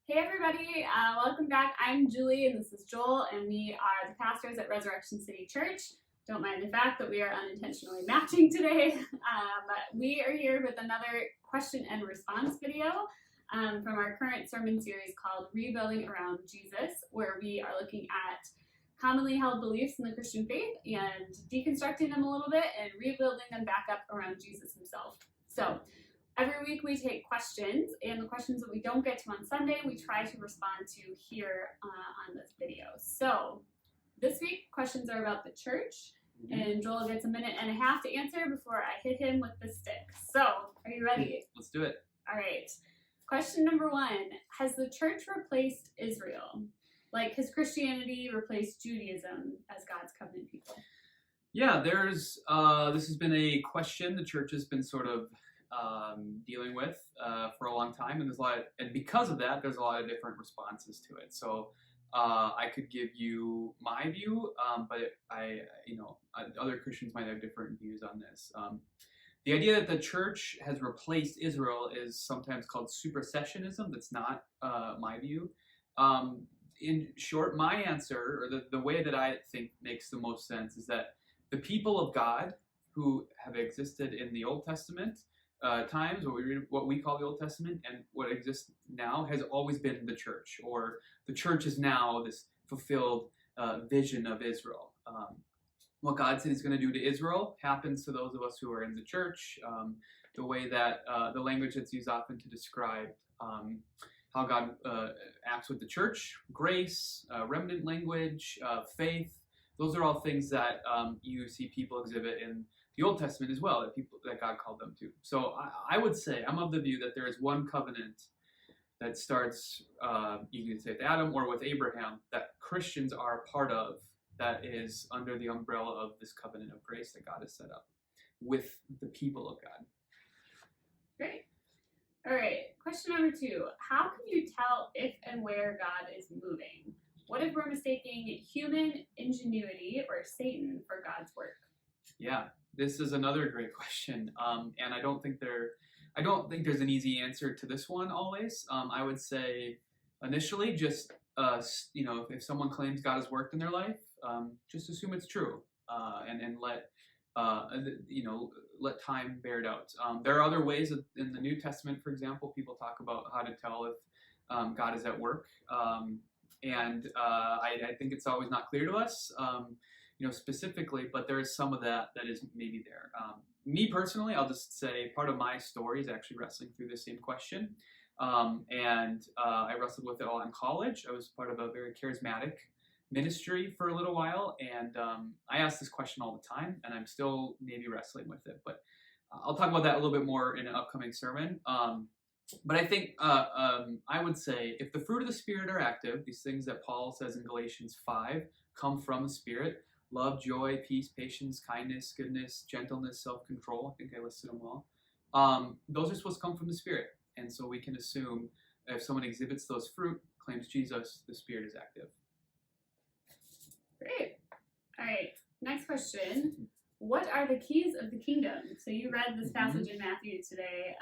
Hey everybody, welcome back. I'm Julie and this is Joel, and we are the pastors at Resurrection City Church. Don't mind the fact that we are unintentionally matching today. We are here with another question and response video from our current sermon series called Rebuilding Around Jesus, where we are looking at commonly held beliefs in the Christian faith and deconstructing them a little bit and rebuilding them back up around Jesus himself. So every week we take questions, and the questions that we don't get to on Sunday, we try to respond to here on this video. So this week, questions are about the church, and Joel gets a minute and a half to answer before I hit him with the stick. So, are you ready? Let's do it. All right. Question number 1, has the church replaced Israel? Like, has Christianity replaced Judaism as God's covenant people? Yeah, this has been a question the church has been sort of dealing with for a long time, and and because of that, there's a lot of different responses to it. So I could give you my view, but other Christians might have different views on this. The idea that the church has replaced Israel is sometimes called supersessionism. That's not my view. In short, my answer, or the way that I think makes the most sense, is that the people of God who have existed in the Old Testament times, what we call the Old Testament, and what exists now has always been the church, or the church is now this fulfilled vision of Israel. What God said He's going to do to Israel happens to those of us who are in the church. The way that the language that's used often to describe how God acts with the church, grace, remnant language, faith. Those are all things that you see people exhibit in the Old Testament as well, that God called them to. So I would say I'm of the view that there is one covenant that starts, you can say with Adam or with Abraham, that Christians are a part of, that is under the umbrella of this covenant of grace that God has set up with the people of God. Great. All right. Question number 2. How can you tell if and where God is moving? What if we're mistaking human ingenuity or Satan for God's work? Yeah, this is another great question, and I don't think there's an easy answer to this one always. I would say initially, just if someone claims God has worked in their life, just assume it's true, and let time bear it out. There are other ways in the New Testament, for example, people talk about how to tell if God is at work. And I think it's always not clear to us, specifically, but there is some of that is maybe there. Me personally, I'll just say part of my story is actually wrestling through the same question. And I wrestled with it all in college. I was part of a very charismatic ministry for a little while, and I ask this question all the time, and I'm still maybe wrestling with it. But I'll talk about that a little bit more in an upcoming sermon. But I think I would say if the fruit of the Spirit are active, these things that Paul says in Galatians 5 come from the Spirit: love, joy, peace, patience, kindness, goodness, gentleness, self-control. I think I listed them all. Those are supposed to come from the Spirit. And so we can assume if someone exhibits those fruit, claims Jesus, the Spirit is active. Great. All right. Next question. What are the keys of the kingdom? So you read this passage in Matthew today.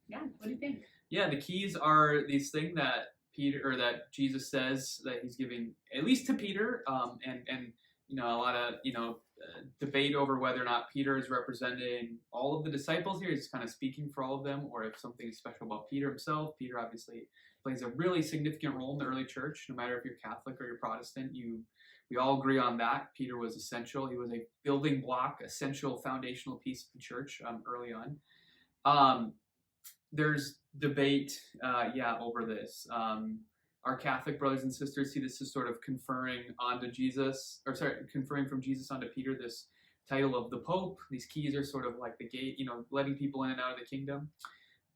Yeah, what do you think? Yeah, the keys are these things that Jesus says that He's giving, at least to Peter, and a lot of debate over whether or not Peter is representing all of the disciples here. He's kind of speaking for all of them, or if something is special about Peter himself. Peter obviously plays a really significant role in the early church. No matter if you're Catholic or you're Protestant, we all agree on that. Peter was essential. He was a building block, essential foundational piece of the church early on. There's debate, over this. Our Catholic brothers and sisters see this as sort of conferring from Jesus onto Peter this title of the Pope. These keys are sort of like the gate, letting people in and out of the kingdom.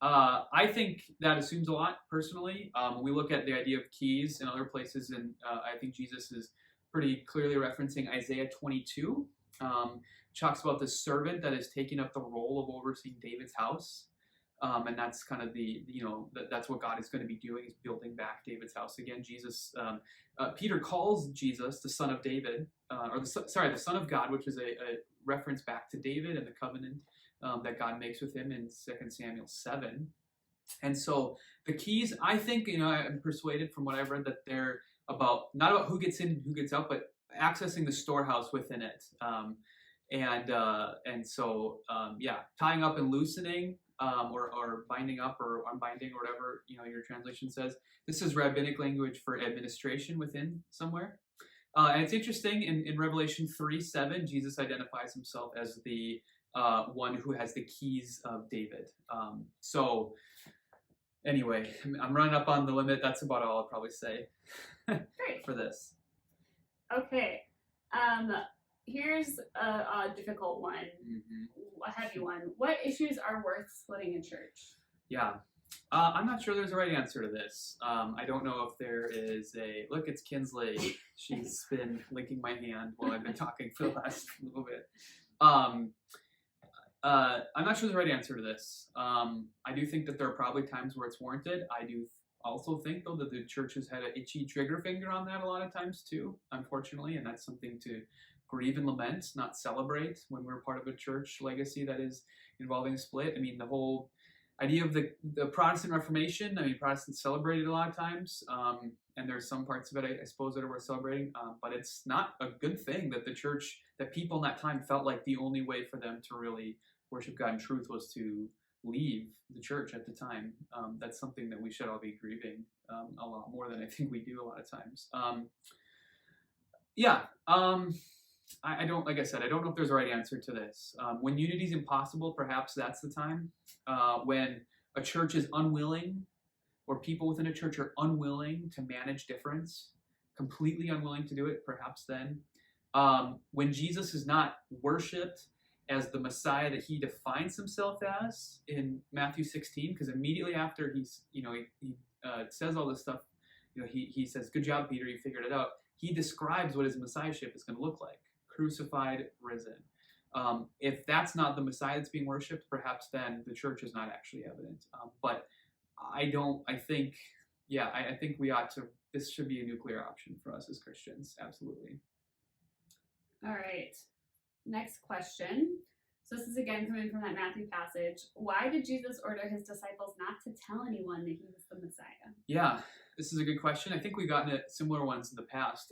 I think that assumes a lot, personally. When we look at the idea of keys in other places, and I think Jesus is pretty clearly referencing Isaiah 22, talks about the servant that is taking up the role of overseeing David's house. And that's kind of that's what God is going to be doing, is building back David's house again. Peter calls Jesus the Son of David, the Son of God, which is a reference back to David and the covenant that God makes with him in 2 Samuel 7. And so the keys, I think, I'm persuaded from what I've read that they're not about who gets in and who gets out, but accessing the storehouse within it. Tying up and loosening, or binding up or unbinding or whatever your translation says. This is rabbinic language for administration within somewhere. And it's interesting, in Revelation 3:7, Jesus identifies himself as the one who has the keys of David. Anyway, I'm running up on the limit. That's about all I'll probably say Great. for this. Okay. Here's a difficult one, a heavy one. What issues are worth splitting a church? Yeah. I'm not sure there's a right answer to this. I don't know if there is look, it's Kinsley. She's been licking my hand while I've been talking for the last little bit. I'm not sure the right answer to this. I do think that there are probably times where it's warranted. I do also think, though, that the church has had an itchy trigger finger on that a lot of times too, unfortunately, and that's something to grieve and lament, not celebrate when we're part of a church legacy that is involving a split. I mean, the whole idea of the Protestant Reformation, Protestants celebrated a lot of times, and there's some parts of it, I suppose, that are worth celebrating, but it's not a good thing that that people in that time felt like the only way for them to really worship God in truth was to leave the church at the time. That's something that we should all be grieving a lot more than I think we do a lot of times. I don't, like I said, I don't know if there's a right answer to this. When unity is impossible, perhaps that's the time. When a church is unwilling, or people within a church are unwilling to manage difference, completely unwilling to do it, perhaps then. When Jesus is not worshipped as the Messiah that he defines himself as in Matthew 16, because immediately after he says all this stuff, he says, "Good job, Peter, you figured it out." He describes what his messiahship is going to look like: crucified, risen. If that's not the Messiah that's being worshipped, perhaps then the church is not actually evident. But I think we ought to. This should be a nuclear option for us as Christians. Absolutely. All right. Next question. So this is again coming from that Matthew passage. Why did Jesus order his disciples not to tell anyone that he was the Messiah? Yeah, this is a good question. I think we've gotten at similar ones in the past.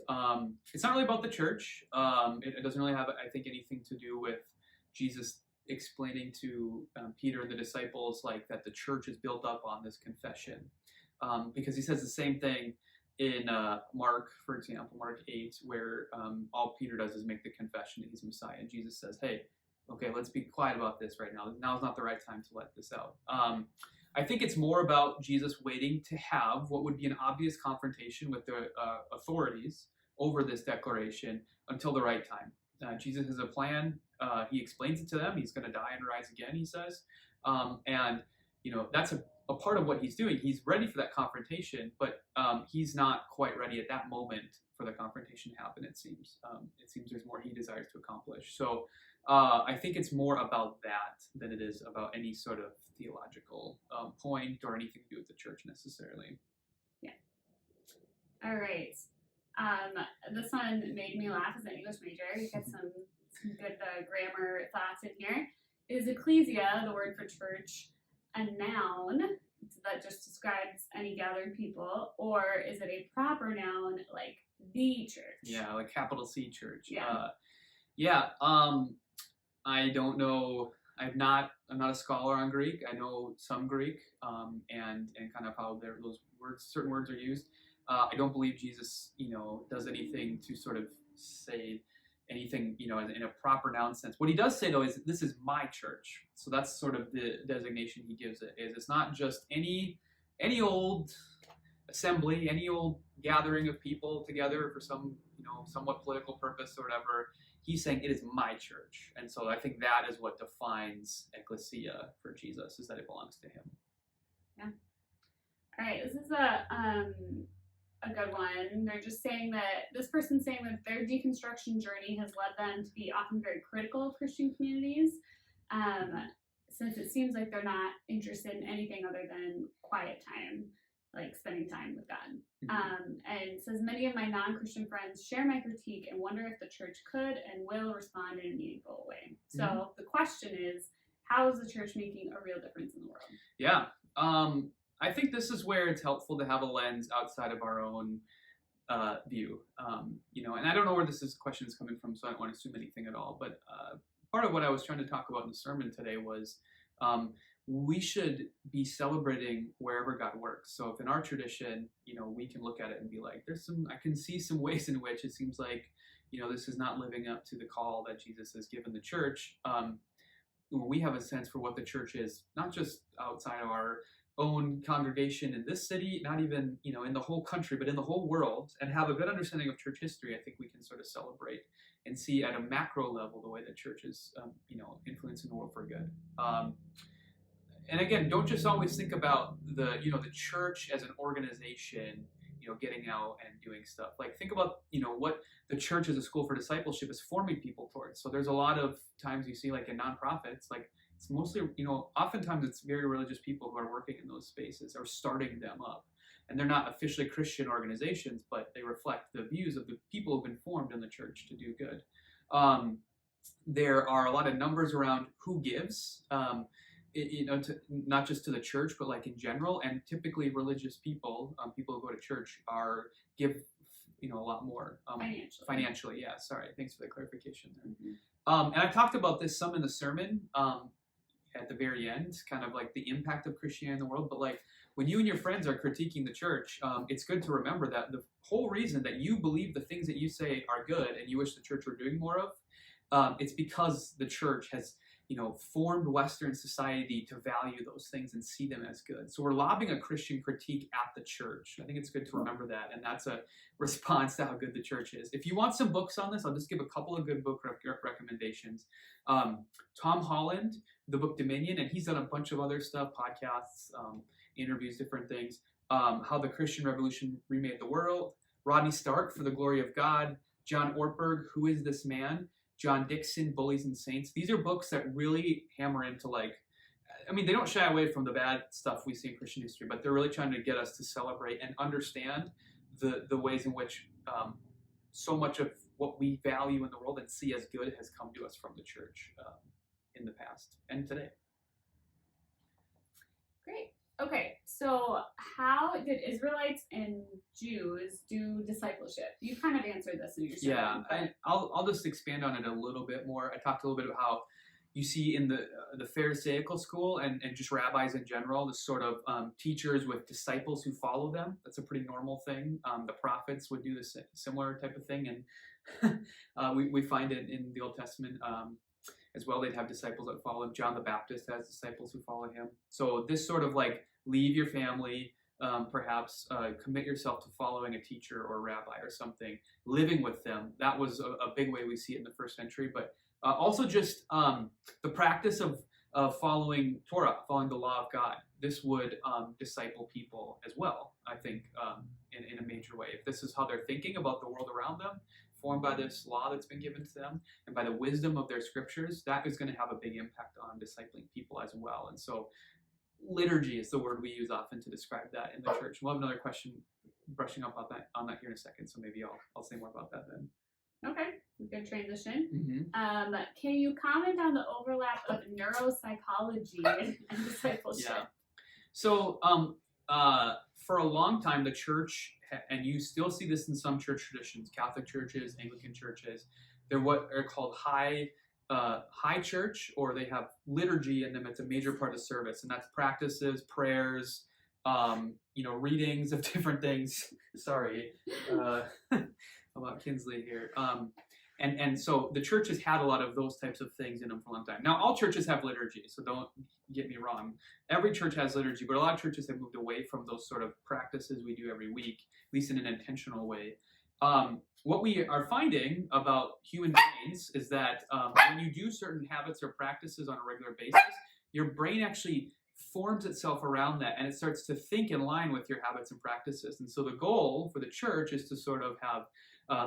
It's not really about the church. It doesn't really have, I think, anything to do with Jesus explaining to Peter and the disciples that the church is built up on this confession. Because he says the same thing in Mark, for example, Mark 8, where all Peter does is make the confession that he's Messiah. And Jesus says, hey, okay, let's be quiet about this right now. Now is not the right time to let this out. I think it's more about Jesus waiting to have what would be an obvious confrontation with the authorities over this declaration until the right time. Jesus has a plan. He explains it to them. He's going to die and rise again, he says. That's a part of what he's doing. He's ready for that confrontation, but he's not quite ready at that moment for the confrontation to happen, it seems. It seems there's more he desires to accomplish. So I think it's more about that than it is about any sort of theological point or anything to do with the church necessarily. Yeah. All right. This one made me laugh as an English major. You get some good grammar thoughts in here. Is ecclesia, the word for church, a noun that just describes any gathered people, or is it a proper noun like the church? Yeah, like capital C church. Yeah. I don't know. I'm not a scholar on Greek. I know some Greek, and kind of how certain words are used. I don't believe Jesus, does anything to sort of say anything, in a proper noun sense. What he does say, though, is this is my church. So that's sort of the designation he gives it. Is it's not just any old assembly, any old gathering of people together for some, somewhat political purpose or whatever. He's saying it is my church. And so I think that is what defines ecclesia for Jesus, is that it belongs to him. Yeah. All right, this is a good one. They're just saying that this person's saying that their deconstruction journey has led them to be often very critical of Christian communities, since it seems like they're not interested in anything other than quiet time, like spending time with God. And it says, many of my non-Christian friends share my critique and wonder if the church could and will respond in a meaningful way. So the question is, how is the church making a real difference in the world? Yeah. I think this is where it's helpful to have a lens outside of our own view. And I don't know where question is coming from, so I don't want to assume anything at all. But part of what I was trying to talk about in the sermon today was we should be celebrating wherever God works. So if in our tradition, we can look at it and be like, I can see some ways in which it seems like, this is not living up to the call that Jesus has given the church. We have a sense for what the church is, not just outside of our own congregation in this city, not even, in the whole country, but in the whole world, and have a good understanding of church history. I think we can sort of celebrate and see at a macro level the way that church is, influencing the world for good. And again, don't just always think about the church as an organization, getting out and doing stuff. Like, think about, what the church as a school for discipleship is forming people towards. So there's a lot of times you see, like, in nonprofits, like, it's mostly, oftentimes it's very religious people who are working in those spaces or starting them up. And they're not officially Christian organizations, but they reflect the views of the people who've been formed in the church to do good. There are a lot of numbers around who gives, not just to the church, but like in general. And typically religious people, people who go to church, give a lot more financially. Yeah, sorry. Thanks for the clarification there. Mm-hmm. And I talked about this some in the sermon at the very end, kind of like the impact of Christianity in the world. But like when you and your friends are critiquing the church, it's good to remember that the whole reason that you believe the things that you say are good and you wish the church were doing more of, it's because the church has formed Western society to value those things and see them as good. So we're lobbing a Christian critique at the church. I think it's good to remember that, and that's a response to how good the church is. If you want some books on this, I'll just give a couple of good book recommendations. Tom Holland, the book Dominion, and he's done a bunch of other stuff, podcasts, interviews, different things. How the Christian Revolution Remade the World. Rodney Stark, For the Glory of God. John Ortberg, Who is This Man? John Dixon, Bullies and Saints. These are books that really hammer into they don't shy away from the bad stuff we see in Christian history, but they're really trying to get us to celebrate and understand the ways in which so much of what we value in the world and see as good has come to us from the church in the past and today. Great. Okay, so how did Israelites and Jews do discipleship? You kind of answered this in your sermon. Yeah, I'll just expand on it a little bit more. I talked a little bit about how you see in the Pharisaical school and just rabbis in general, this sort of teachers with disciples who follow them. That's a pretty normal thing. The prophets would do this similar type of thing, and we find it in the Old Testament as well. They'd have disciples that follow him. John the Baptist has disciples who follow him. So this sort of leave your family, perhaps commit yourself to following a teacher or a rabbi or something, living with them. That was a big way we see it in the first century. But also just the practice of following Torah, following the law of God. This would disciple people as well, I think, in a major way. If this is how they're thinking about the world around them, formed by this law that's been given to them and by the wisdom of their scriptures, that is going to have a big impact on discipling people as well. And so liturgy is the word we use often to describe that in the church. We'll have another question brushing up on that here in a second, so maybe I'll say more about that then. Okay, good transition. Mm-hmm. Can you comment on the overlap of neuropsychology and discipleship? Yeah. So for a long time, the church, and you still see this in some church traditions, Catholic churches, Anglican churches, they're what are called high church, or they have liturgy in them. It's a major part of service, and that's practices, prayers, readings of different things. Sorry, about Kinsley here. And so the church has had a lot of those types of things in them for a long time. Now, all churches have liturgy, so don't get me wrong. Every church has liturgy, but a lot of churches have moved away from those sort of practices we do every week, at least in an intentional way. What we are finding about human beings is that when you do certain habits or practices on a regular basis, your brain actually forms itself around that, and it starts to think in line with your habits and practices. And so the goal for the church is to sort of have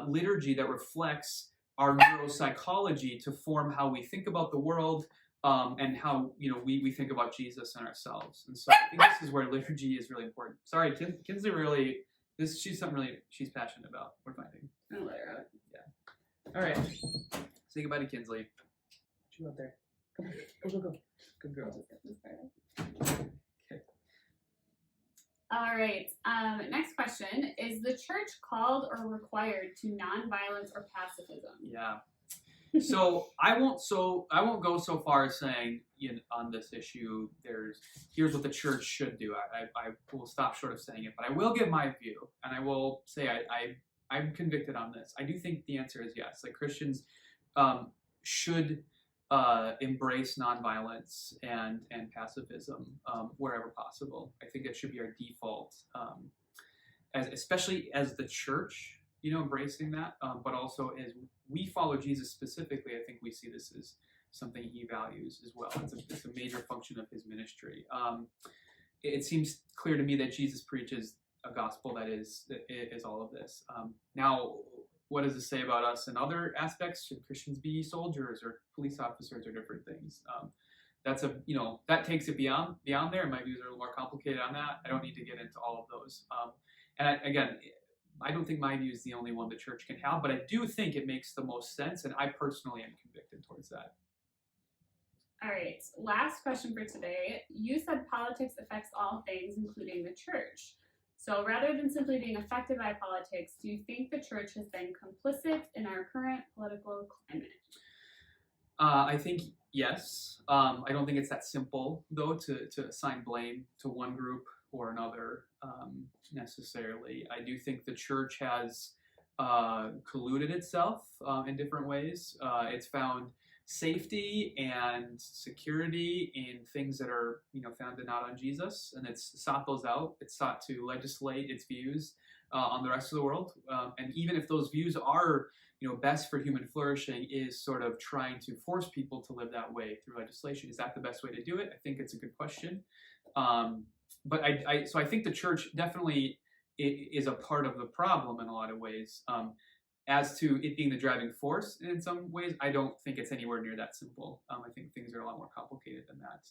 liturgy that reflects our neuropsychology to form how we think about the world and how we think about Jesus and ourselves. And so I think this is where liturgy is really important. Sorry, Kinsley really, she's something really she's passionate about. We're finding. I'll let her out. Yeah. All right. Say goodbye to Kinsley. She out there. Come on. Go. Good girl. Okay. All right. Next question: is the church called or required to nonviolence or pacifism? Yeah. So I won't go so far as saying on this issue here's what the church should do. I will stop short of saying it, but I will give my view, and I will say I'm convicted on this. I do think the answer is yes. Like Christians should embrace nonviolence and pacifism wherever possible. I think it should be our default, especially as the church, embracing that, but also as we follow Jesus specifically. I think we see this as something he values as well. It's a major function of his ministry. It seems clear to me that Jesus preaches a gospel that is all of this. Now, what does it say about us in other aspects? Should Christians be soldiers or police officers or different things? That takes it beyond there. My views are a little more complicated on that. I don't need to get into all of those. Again, I don't think my view is the only one the church can have, but I do think it makes the most sense, and I personally am convicted towards that. All right, last question for today. You said politics affects all things, including the church. So rather than simply being affected by politics, do you think the church has been complicit in our current political climate? I think yes. I don't think it's that simple, though, to assign blame to one group or another necessarily. I do think the church has colluded itself in different ways. It's found safety and security in things that are founded not on Jesus, and it's sought those out. It's sought to legislate its views on the rest of the world, and even if those views are best for human flourishing, is sort of trying to force people to live that way through legislation. Is that the best way to do it? I think it's a good question. But I think the church definitely is a part of the problem in a lot of ways. As to it being the driving force in some ways, I don't think it's anywhere near that simple. I think things are a lot more complicated than that.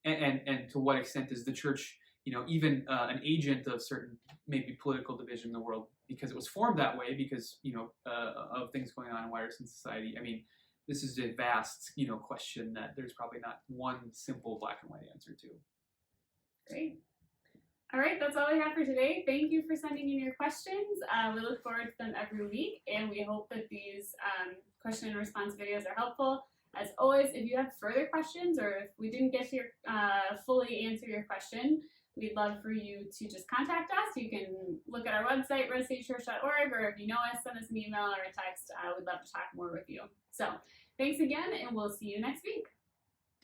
And to what extent is the church, even an agent of certain maybe political division in the world because it was formed that way because of things going on in wider society? I mean, this is a vast question that there's probably not one simple black and white answer to. Great. All right, that's all we have for today. Thank you for sending in your questions. We look forward to them every week, and we hope that these question and response videos are helpful. As always, if you have further questions or if we didn't get to fully answer your question, we'd love for you to just contact us. You can look at our website, redstateschurch.org, or if you know us, send us an email or a text. We'd love to talk more with you. So thanks again, and we'll see you next week.